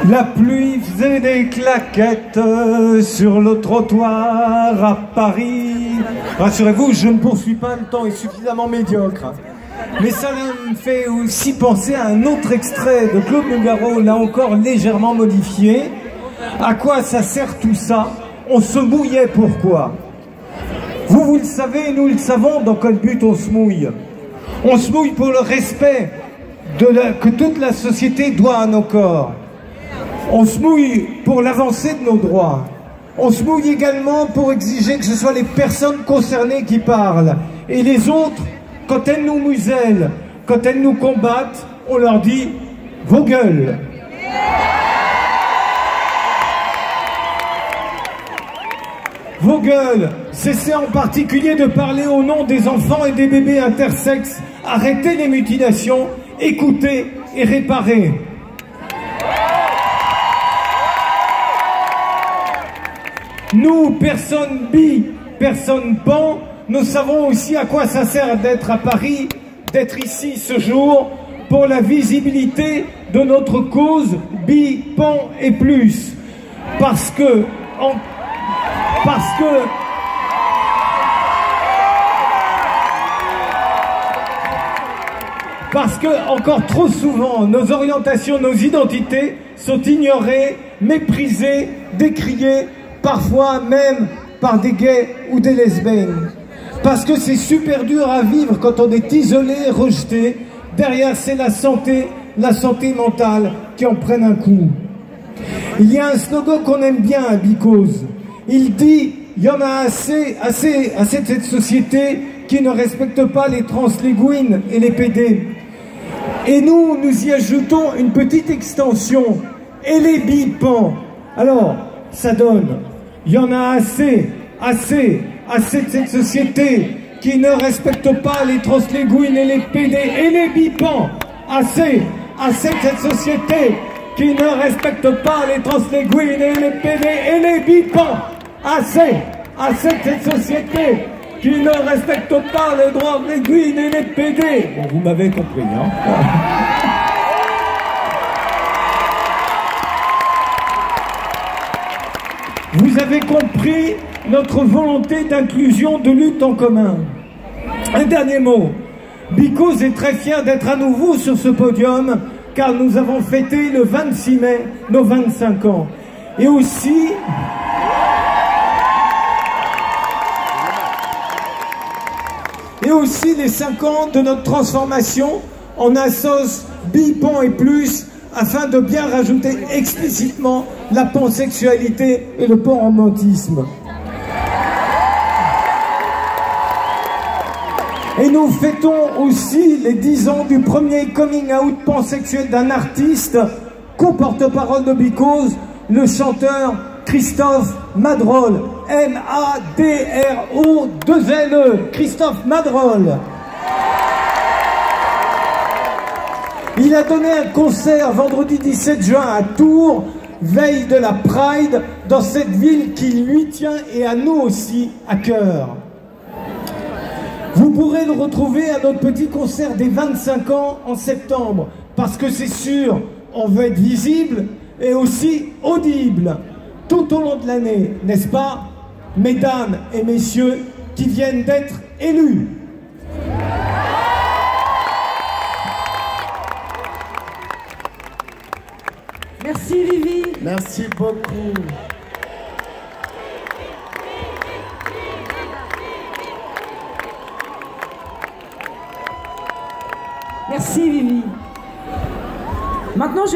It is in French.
La pluie faisait des claquettes sur le trottoir à Paris. Rassurez-vous, je ne poursuis pas, le temps est suffisamment médiocre. Mais ça me fait aussi penser à un autre extrait de Claude Nougaro, là encore légèrement modifié. À quoi ça sert tout ça? On se mouillait pourquoi? Vous le savez, nous le savons, dans quel but on se mouille. On se mouille pour le respect que toute la société doit à nos corps. On se mouille pour l'avancée de nos droits. On se mouille également pour exiger que ce soit les personnes concernées qui parlent. Et les autres, quand elles nous musellent, quand elles nous combattent, on leur dit « vos gueules ». Vos gueules, cessez en particulier de parler au nom des enfants et des bébés intersexes. Arrêtez les mutilations, écoutez et réparez. Nous, personne bi, personne pan, nous savons aussi à quoi ça sert d'être à Paris, d'être ici ce jour, pour la visibilité de notre cause bi, pan et plus. Parce que encore trop souvent, nos orientations, nos identités sont ignorées, méprisées, décriées, parfois même par des gays ou des lesbiennes. Parce que c'est super dur à vivre quand on est isolé, rejeté. Derrière, c'est la santé mentale qui en prennent un coup. Il y a un slogan qu'on aime bien à Bicose. Il dit, il y en a assez de cette société qui ne respecte pas les transléguines et les PD. Et nous y ajoutons une petite extension. Et les bipans. Alors, ça donne, il y en a assez de cette société qui ne respecte pas les transléguines et les PD et les bipans. Assez de cette société qui ne respecte pas les transléguines et les PD et les bipans. Assez de cette société qui ne respecte pas les droits des guines et les PD. Bon, vous m'avez compris, hein. Vous avez compris notre volonté d'inclusion, de lutte en commun. Un dernier mot. Bicose est très fier d'être à nouveau sur ce podium, car nous avons fêté le 26 mai nos 25 ans. Et aussi les 5 ans de notre transformation en assos bi, pan et plus, afin de bien rajouter explicitement la pansexualité et le panromantisme. Et nous fêtons aussi les 10 ans du premier coming out pansexuel d'un artiste, co-porte-parole de Bicose, le chanteur Christophe Madrol. M-A-D-R-O-2-L-E. Christophe Madrol. Il a donné un concert vendredi 17 juin à Tours, veille de la Pride, dans cette ville qui lui tient et à nous aussi à cœur. Vous pourrez le retrouver à notre petit concert des 25 ans en septembre, parce que c'est sûr, on veut être visible et aussi audible tout au long de l'année, n'est-ce pas, mesdames et messieurs qui viennent d'être élus? Merci Vivi. Merci beaucoup. Merci Vivi. Maintenant,